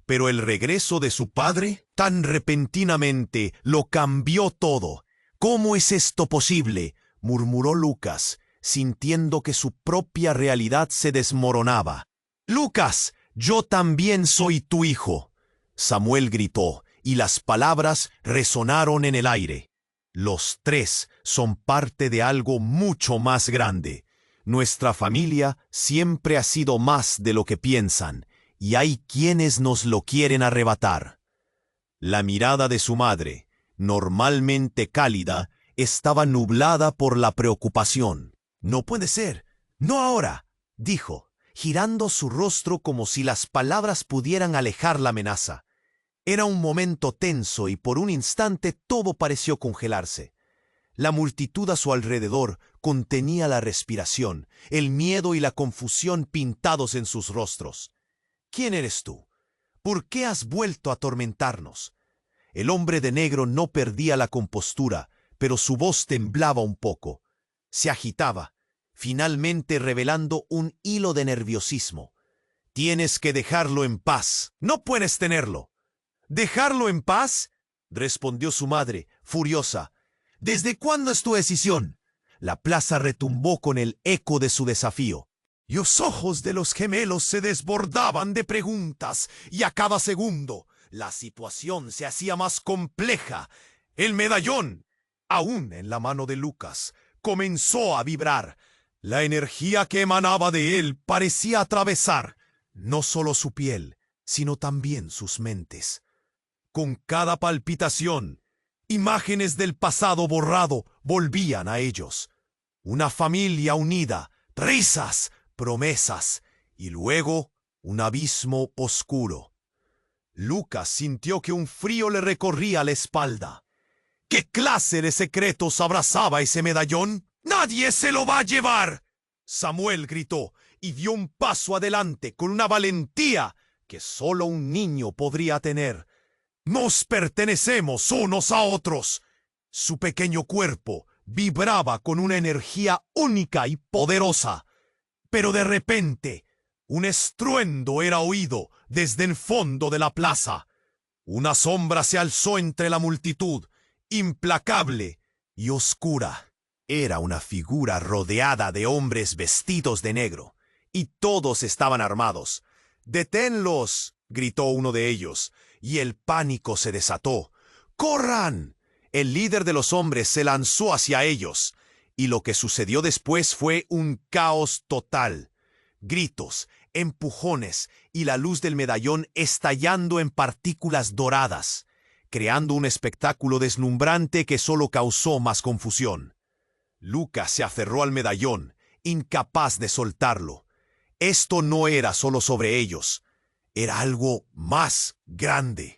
Pero el regreso de su padre, tan repentinamente, lo cambió todo. ¿Cómo es esto posible?, murmuró Lucas, sintiendo que su propia realidad se desmoronaba. «Lucas, yo también soy tu hijo», Samuel gritó, y las palabras resonaron en el aire. Los tres son parte de algo mucho más grande. Nuestra familia siempre ha sido más de lo que piensan, y hay quienes nos lo quieren arrebatar. La mirada de su madre, normalmente cálida, estaba nublada por la preocupación. «No puede ser, no ahora», dijo, girando su rostro como si las palabras pudieran alejar la amenaza. Era un momento tenso y por un instante todo pareció congelarse. La multitud a su alrededor contenía la respiración, el miedo y la confusión pintados en sus rostros. «¿Quién eres tú? ¿Por qué has vuelto a atormentarnos?». El hombre de negro no perdía la compostura, pero su voz temblaba un poco. Se agitaba, finalmente revelando un hilo de nerviosismo. «Tienes que dejarlo en paz. No puedes tenerlo». «¿Dejarlo en paz?», respondió su madre, furiosa. «¿Desde cuándo es tu decisión?». La plaza retumbó con el eco de su desafío. Los ojos de los gemelos se desbordaban de preguntas, y a cada segundo la situación se hacía más compleja. El medallón, aún en la mano de Lucas, comenzó a vibrar. La energía que emanaba de él parecía atravesar no solo su piel, sino también sus mentes. Con cada palpitación, imágenes del pasado borrado volvían a ellos. Una familia unida, risas, promesas, y luego un abismo oscuro. Lucas sintió que un frío le recorría la espalda. ¿Qué clase de secretos abrazaba ese medallón? «¡Nadie se lo va a llevar!», Samuel gritó, y dio un paso adelante con una valentía que solo un niño podría tener. «Nos pertenecemos unos a otros». Su pequeño cuerpo vibraba con una energía única y poderosa. Pero de repente, un estruendo era oído desde el fondo de la plaza. Una sombra se alzó entre la multitud, implacable y oscura. Era una figura rodeada de hombres vestidos de negro, y todos estaban armados. «¡Deténlos!», gritó uno de ellos, y el pánico se desató. «¡Corran!». El líder de los hombres se lanzó hacia ellos, y lo que sucedió después fue un caos total. Gritos, empujones y la luz del medallón estallando en partículas doradas, creando un espectáculo deslumbrante que solo causó más confusión. Lucas se aferró al medallón, incapaz de soltarlo. Esto no era solo sobre ellos, era algo más grande.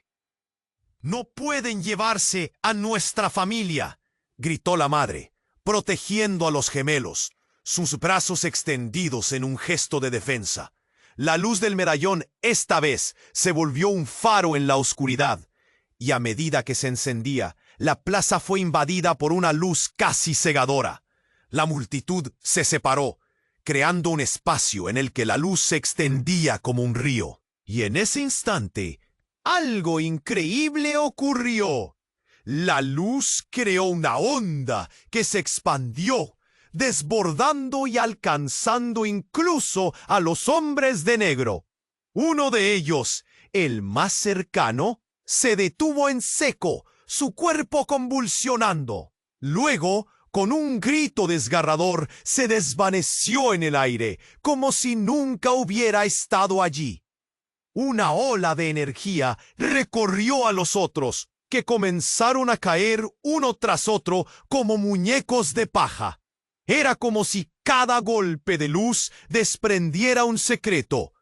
«¡No pueden llevarse a nuestra familia!», gritó la madre, protegiendo a los gemelos, sus brazos extendidos en un gesto de defensa. La luz del medallón esta vez se volvió un faro en la oscuridad, y a medida que se encendía, la plaza fue invadida por una luz casi cegadora. La multitud se separó, creando un espacio en el que la luz se extendía como un río. Y en ese instante, algo increíble ocurrió. La luz creó una onda que se expandió, desbordando y alcanzando incluso a los hombres de negro. Uno de ellos, el más cercano, se detuvo en seco, su cuerpo convulsionando. Luego, con un grito desgarrador, se desvaneció en el aire, como si nunca hubiera estado allí. Una ola de energía recorrió a los otros, que comenzaron a caer uno tras otro como muñecos de paja. Era como si cada golpe de luz desprendiera un secreto.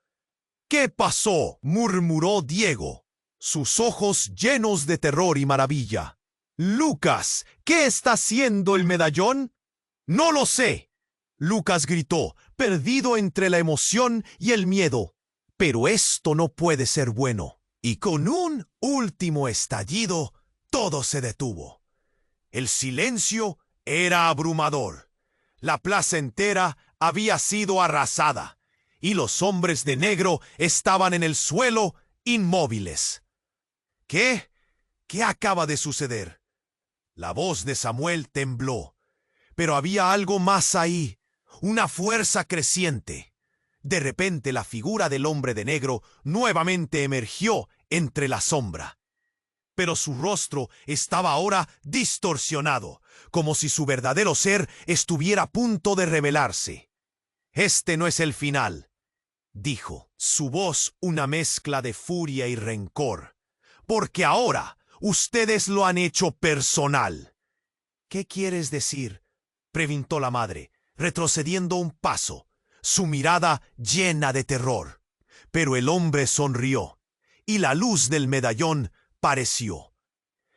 «¿Qué pasó?», murmuró Diego, sus ojos llenos de terror y maravilla. «Lucas, ¿qué está haciendo el medallón?». «No lo sé», Lucas gritó, perdido entre la emoción y el miedo. «Pero esto no puede ser bueno». Y con un último estallido, todo se detuvo. El silencio era abrumador. La plaza entera había sido arrasada, y los hombres de negro estaban en el suelo inmóviles. ¿Qué? ¿Qué acaba de suceder? La voz de Samuel tembló, pero había algo más ahí, una fuerza creciente. De repente la figura del hombre de negro nuevamente emergió entre la sombra. Pero su rostro estaba ahora distorsionado, como si su verdadero ser estuviera a punto de revelarse. «Este no es el final», dijo, su voz una mezcla de furia y rencor, «porque ahora ustedes lo han hecho personal». «¿Qué quieres decir?», preguntó la madre, retrocediendo un paso, su mirada llena de terror. Pero el hombre sonrió, y la luz del medallón pareció.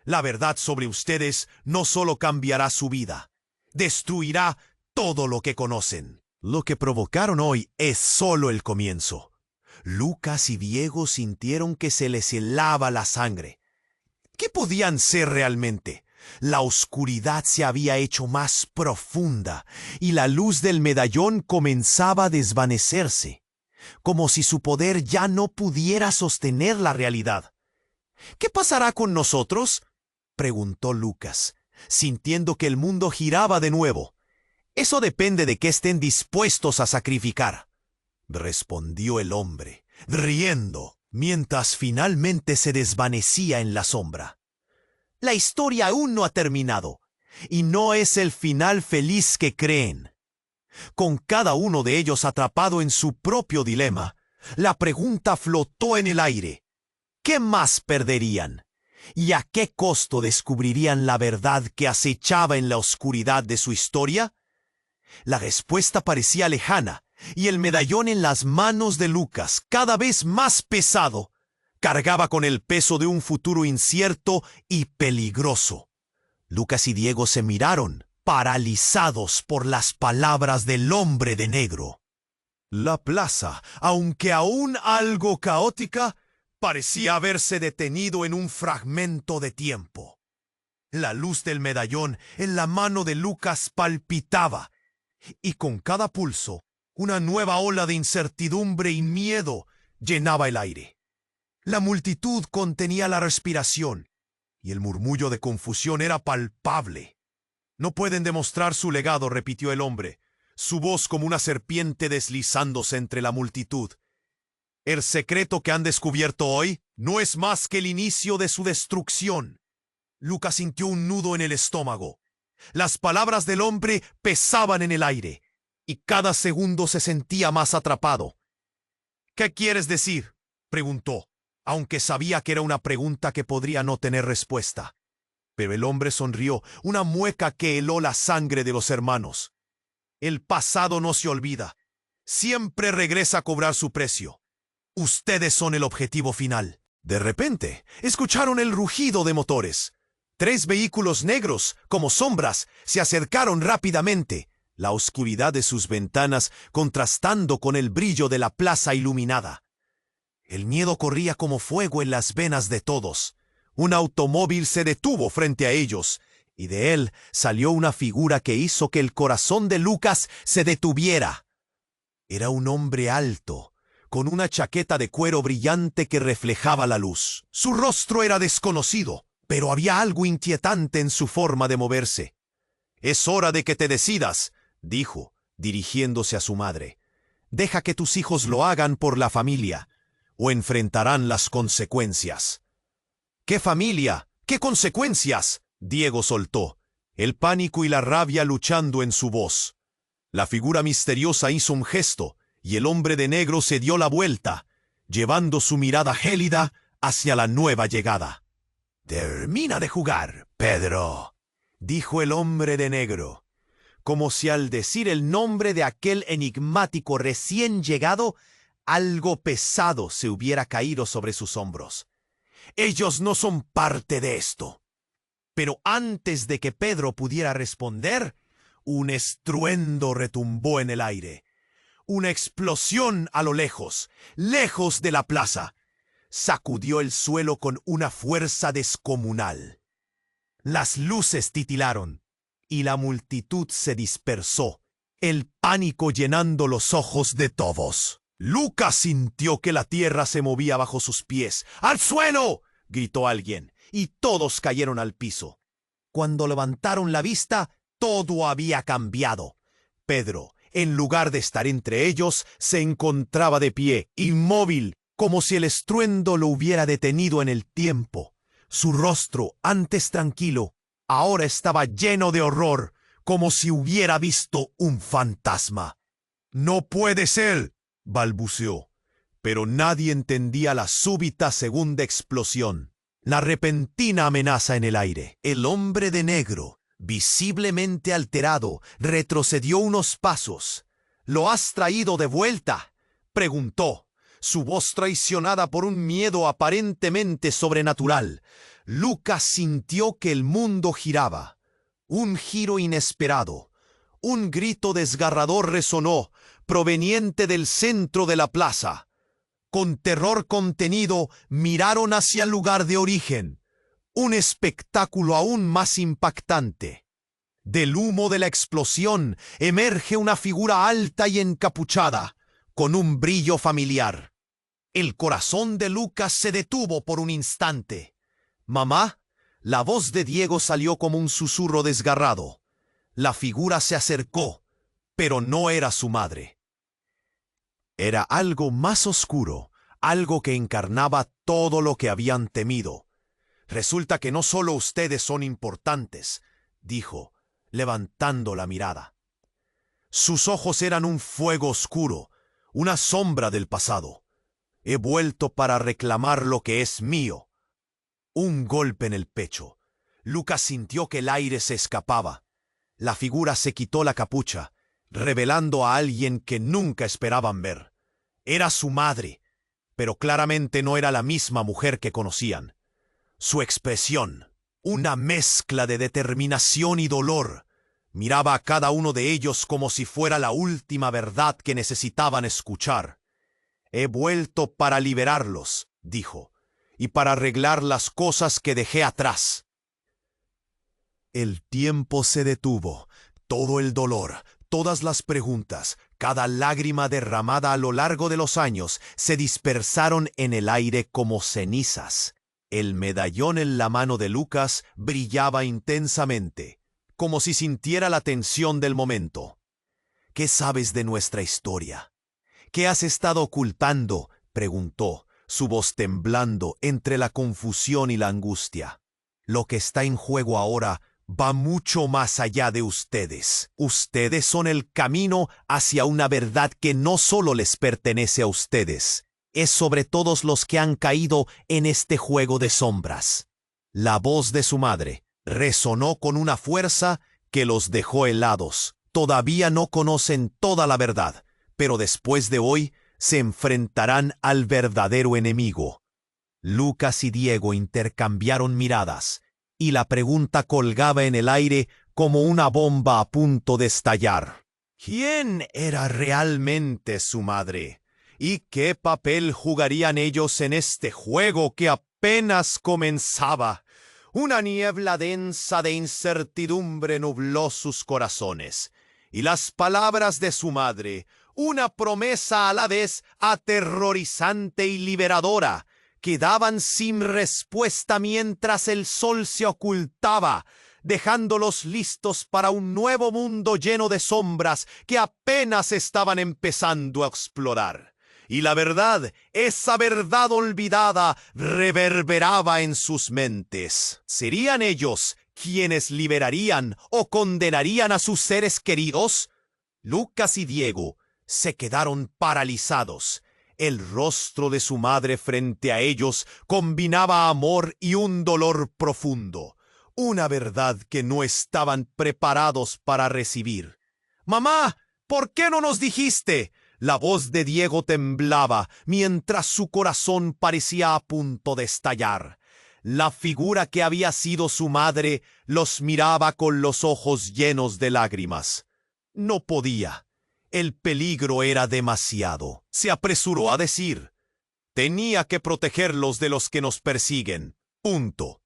«La verdad sobre ustedes no solo cambiará su vida, destruirá todo lo que conocen. Lo que provocaron hoy es solo el comienzo». Lucas y Diego sintieron que se les helaba la sangre. ¿Qué podían ser realmente? La oscuridad se había hecho más profunda y la luz del medallón comenzaba a desvanecerse, como si su poder ya no pudiera sostener la realidad. «¿Qué pasará con nosotros?», preguntó Lucas, sintiendo que el mundo giraba de nuevo. «Eso depende de qué estén dispuestos a sacrificar», respondió el hombre, riendo, mientras finalmente se desvanecía en la sombra. «La historia aún no ha terminado, y no es el final feliz que creen». Con cada uno de ellos atrapado en su propio dilema, la pregunta flotó en el aire. ¿Qué más perderían? ¿Y a qué costo descubrirían la verdad que acechaba en la oscuridad de su historia? La respuesta parecía lejana, y el medallón en las manos de Lucas, cada vez más pesado, cargaba con el peso de un futuro incierto y peligroso. Lucas y Diego se miraron, paralizados por las palabras del hombre de negro. La plaza, aunque aún algo caótica, parecía haberse detenido en un fragmento de tiempo. La luz del medallón en la mano de Lucas palpitaba, y con cada pulso, una nueva ola de incertidumbre y miedo llenaba el aire. La multitud contenía la respiración, y el murmullo de confusión era palpable. «No pueden demostrar su legado», repitió el hombre, su voz como una serpiente deslizándose entre la multitud. «El secreto que han descubierto hoy no es más que el inicio de su destrucción». Lucas sintió un nudo en el estómago. Las palabras del hombre pesaban en el aire, y cada segundo se sentía más atrapado. «¿Qué quieres decir?», preguntó, aunque sabía que era una pregunta que podría no tener respuesta. Pero el hombre sonrió, una mueca que heló la sangre de los hermanos. «El pasado no se olvida. Siempre regresa a cobrar su precio. Ustedes son el objetivo final». De repente, escucharon el rugido de motores. 3 vehículos negros, como sombras, se acercaron rápidamente, la oscuridad de sus ventanas contrastando con el brillo de la plaza iluminada. El miedo corría como fuego en las venas de todos. Un automóvil se detuvo frente a ellos, y de él salió una figura que hizo que el corazón de Lucas se detuviera. Era un hombre alto, con una chaqueta de cuero brillante que reflejaba la luz. Su rostro era desconocido, pero había algo inquietante en su forma de moverse. «Es hora de que te decidas», dijo, dirigiéndose a su madre. «Deja que tus hijos lo hagan por la familia, o enfrentarán las consecuencias». «¿Qué familia? ¿Qué consecuencias?», Diego soltó, el pánico y la rabia luchando en su voz. La figura misteriosa hizo un gesto, y el hombre de negro se dio la vuelta, llevando su mirada gélida hacia la nueva llegada. «Termina de jugar, Pedro», dijo el hombre de negro, como si al decir el nombre de aquel enigmático recién llegado, algo pesado se hubiera caído sobre sus hombros. «Ellos no son parte de esto». Pero antes de que Pedro pudiera responder, un estruendo retumbó en el aire. Una explosión a lo lejos, lejos de la plaza, sacudió el suelo con una fuerza descomunal. Las luces titilaron, y la multitud se dispersó, el pánico llenando los ojos de todos. Lucas sintió que la tierra se movía bajo sus pies. ¡Al suelo!, gritó alguien, y todos cayeron al piso. Cuando levantaron la vista, todo había cambiado. Pedro, en lugar de estar entre ellos, se encontraba de pie, inmóvil, como si el estruendo lo hubiera detenido en el tiempo. Su rostro, antes tranquilo, ahora estaba lleno de horror, como si hubiera visto un fantasma. «No puede ser», balbuceó, pero nadie entendía la súbita segunda explosión, la repentina amenaza en el aire. El hombre de negro, visiblemente alterado, retrocedió unos pasos. «¿Lo has traído de vuelta?», preguntó, su voz traicionada por un miedo aparentemente sobrenatural. Lucas sintió que el mundo giraba. Un giro inesperado. Un grito desgarrador resonó, proveniente del centro de la plaza. Con terror contenido, miraron hacia el lugar de origen. Un espectáculo aún más impactante. Del humo de la explosión emerge una figura alta y encapuchada, con un brillo familiar. El corazón de Lucas se detuvo por un instante. «Mamá», la voz de Diego salió como un susurro desgarrado. La figura se acercó, pero no era su madre. Era algo más oscuro, algo que encarnaba todo lo que habían temido. «Resulta que no solo ustedes son importantes», dijo, levantando la mirada. Sus ojos eran un fuego oscuro, una sombra del pasado. «He vuelto para reclamar lo que es mío». Un golpe en el pecho. Lucas sintió que el aire se escapaba. La figura se quitó la capucha, revelando a alguien que nunca esperaban ver. Era su madre, pero claramente no era la misma mujer que conocían. Su expresión, una mezcla de determinación y dolor, miraba a cada uno de ellos como si fuera la última verdad que necesitaban escuchar. «He vuelto para liberarlos», dijo, «y para arreglar las cosas que dejé atrás». El tiempo se detuvo. Todo el dolor, todas las preguntas, cada lágrima derramada a lo largo de los años se dispersaron en el aire como cenizas. El medallón en la mano de Lucas brillaba intensamente, como si sintiera la tensión del momento. «¿Qué sabes de nuestra historia? ¿Qué has estado ocultando?», preguntó, su voz temblando entre la confusión y la angustia. «Lo que está en juego ahora va mucho más allá de ustedes. Ustedes son el camino hacia una verdad que no solo les pertenece a ustedes, es sobre todos los que han caído en este juego de sombras». La voz de su madre resonó con una fuerza que los dejó helados. Todavía no conocen toda la verdad, pero después de hoy se enfrentarán al verdadero enemigo. Lucas y Diego intercambiaron miradas, y la pregunta colgaba en el aire como una bomba a punto de estallar. ¿Quién era realmente su madre? ¿Y qué papel jugarían ellos en este juego que apenas comenzaba? Una niebla densa de incertidumbre nubló sus corazones, y las palabras de su madre, una promesa a la vez aterrorizante y liberadora, quedaban sin respuesta mientras el sol se ocultaba, dejándolos listos para un nuevo mundo lleno de sombras que apenas estaban empezando a explorar. Y la verdad, esa verdad olvidada, reverberaba en sus mentes. ¿Serían ellos quienes liberarían o condenarían a sus seres queridos? Lucas y Diego se quedaron paralizados. El rostro de su madre frente a ellos combinaba amor y un dolor profundo, una verdad que no estaban preparados para recibir. «Mamá, ¿por qué no nos dijiste?». La voz de Diego temblaba mientras su corazón parecía a punto de estallar. La figura que había sido su madre los miraba con los ojos llenos de lágrimas. No podía. El peligro era demasiado. Se apresuró a decir: «Tenía que protegerlos de los que nos persiguen. Punto».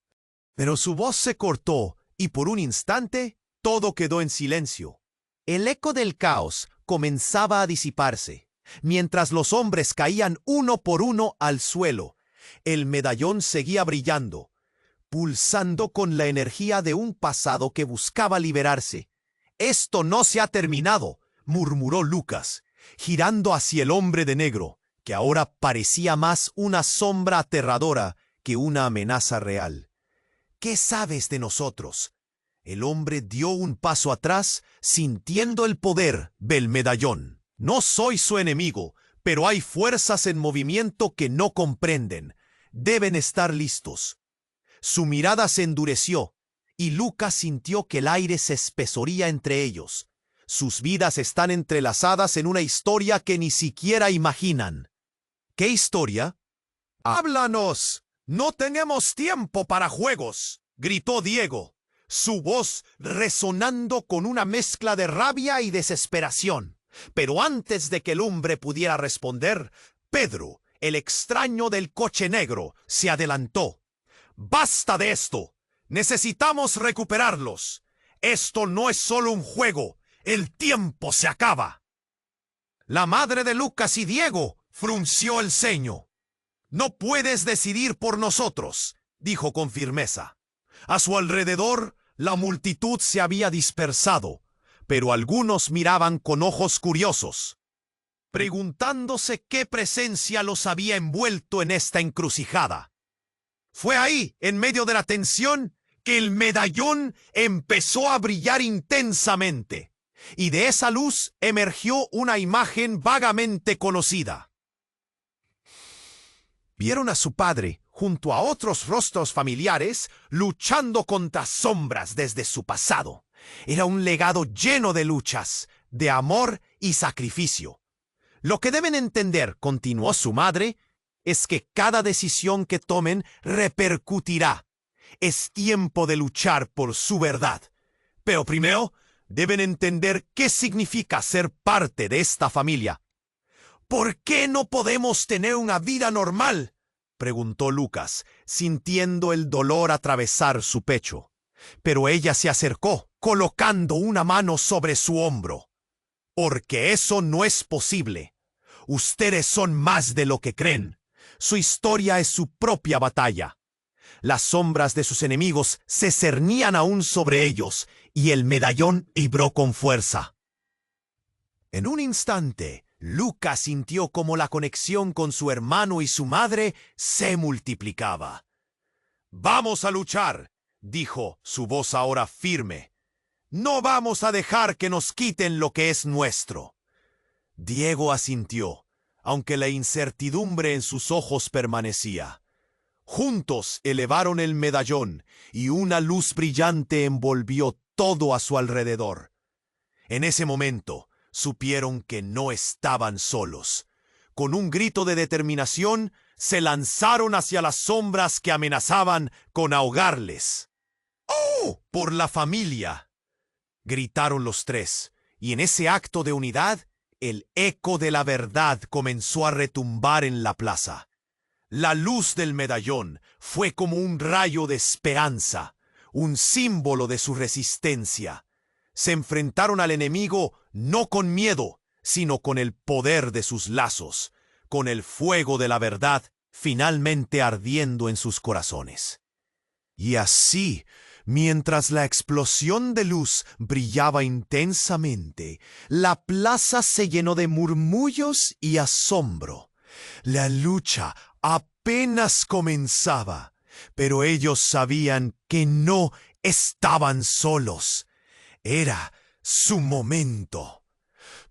Pero su voz se cortó y por un instante todo quedó en silencio. El eco del caos comenzaba a disiparse. Mientras los hombres caían uno por uno al suelo, el medallón seguía brillando, pulsando con la energía de un pasado que buscaba liberarse. «Esto no se ha terminado», murmuró Lucas, girando hacia el hombre de negro, que ahora parecía más una sombra aterradora que una amenaza real. «¿Qué sabes de nosotros?» El hombre dio un paso atrás, sintiendo el poder del medallón. «No soy su enemigo, pero hay fuerzas en movimiento que no comprenden. Deben estar listos». Su mirada se endureció, y Lucas sintió que el aire se espesoría entre ellos. Sus vidas están entrelazadas en una historia que ni siquiera imaginan. ¿Qué historia? «¡Háblanos! No tenemos tiempo para juegos», gritó Diego, su voz resonando con una mezcla de rabia y desesperación. Pero antes de que el hombre pudiera responder, Pedro, el extraño del coche negro, se adelantó. «¡Basta de esto! Necesitamos recuperarlos. Esto no es solo un juego. El tiempo se acaba». La madre de Lucas y Diego frunció el ceño. «No puedes decidir por nosotros», dijo con firmeza. A su alrededor, la multitud se había dispersado, pero algunos miraban con ojos curiosos, preguntándose qué presencia los había envuelto en esta encrucijada. Fue ahí, en medio de la tensión, que el medallón empezó a brillar intensamente, y de esa luz emergió una imagen vagamente conocida. Vieron a su padre, junto a otros rostros familiares, luchando contra sombras desde su pasado. Era un legado lleno de luchas, de amor y sacrificio. «Lo que deben entender», continuó su madre, «es que cada decisión que tomen repercutirá. Es tiempo de luchar por su verdad. Pero primero deben entender qué significa ser parte de esta familia». «¿Por qué no podemos tener una vida normal?», preguntó Lucas, sintiendo el dolor atravesar su pecho. Pero ella se acercó, colocando una mano sobre su hombro. «Porque eso no es posible. Ustedes son más de lo que creen. Su historia es su propia batalla». Las sombras de sus enemigos se cernían aún sobre ellos, y el medallón vibró con fuerza. En un instante, Lucas sintió como la conexión con su hermano y su madre se multiplicaba. «Vamos a luchar», dijo, su voz ahora firme. «No vamos a dejar que nos quiten lo que es nuestro». Diego asintió, aunque la incertidumbre en sus ojos permanecía. Juntos elevaron el medallón y una luz brillante envolvió todo a su alrededor. En ese momento, supieron que no estaban solos. Con un grito de determinación, se lanzaron hacia las sombras que amenazaban con ahogarles. «¡Oh, por la familia!», gritaron los tres, y en ese acto de unidad, el eco de la verdad comenzó a retumbar en la plaza. La luz del medallón fue como un rayo de esperanza, un símbolo de su resistencia. Se enfrentaron al enemigo no con miedo, sino con el poder de sus lazos, con el fuego de la verdad finalmente ardiendo en sus corazones. Y así, mientras la explosión de luz brillaba intensamente, la plaza se llenó de murmullos y asombro. La lucha apenas comenzaba, pero ellos sabían que no estaban solos. Era su momento.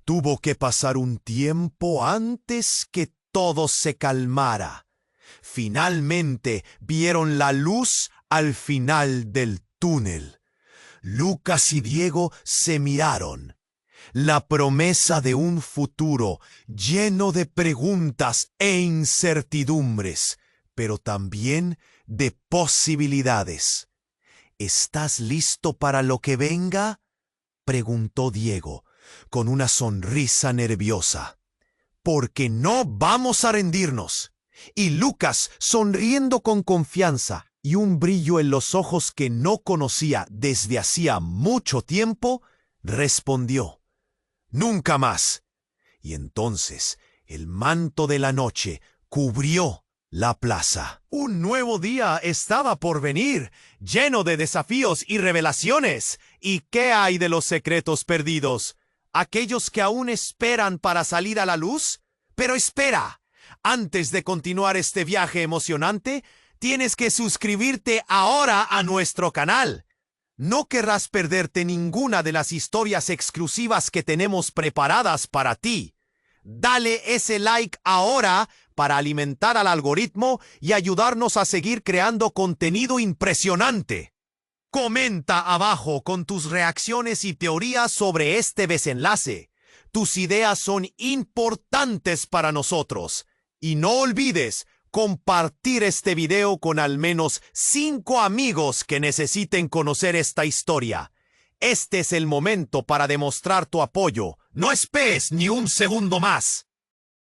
Tuvo que pasar un tiempo antes que todo se calmara. Finalmente vieron la luz al final del túnel. Lucas y Diego se miraron. La promesa de un futuro lleno de preguntas e incertidumbres, pero también de posibilidades. «¿Estás listo para lo que venga?», preguntó Diego, con una sonrisa nerviosa. «Porque no vamos a rendirnos». Y Lucas, sonriendo con confianza y un brillo en los ojos que no conocía desde hacía mucho tiempo, respondió: «Nunca más». Y entonces El manto de la noche cubrió la plaza. Un nuevo día estaba por venir, lleno de desafíos y revelaciones. ¿Y qué hay de los secretos perdidos? ¿Aquellos que aún esperan para salir a la luz? Pero espera, antes de continuar este viaje emocionante, tienes que suscribirte ahora a nuestro canal. No querrás perderte ninguna de las historias exclusivas que tenemos preparadas para ti. Dale ese like ahora para alimentar al algoritmo y ayudarnos a seguir creando contenido impresionante. Comenta abajo con tus reacciones y teorías sobre este desenlace. Tus ideas son importantes para nosotros. Y no olvides compartir este video con al menos 5 amigos que necesiten conocer esta historia. Este es el momento para demostrar tu apoyo. No esperes ni un segundo más.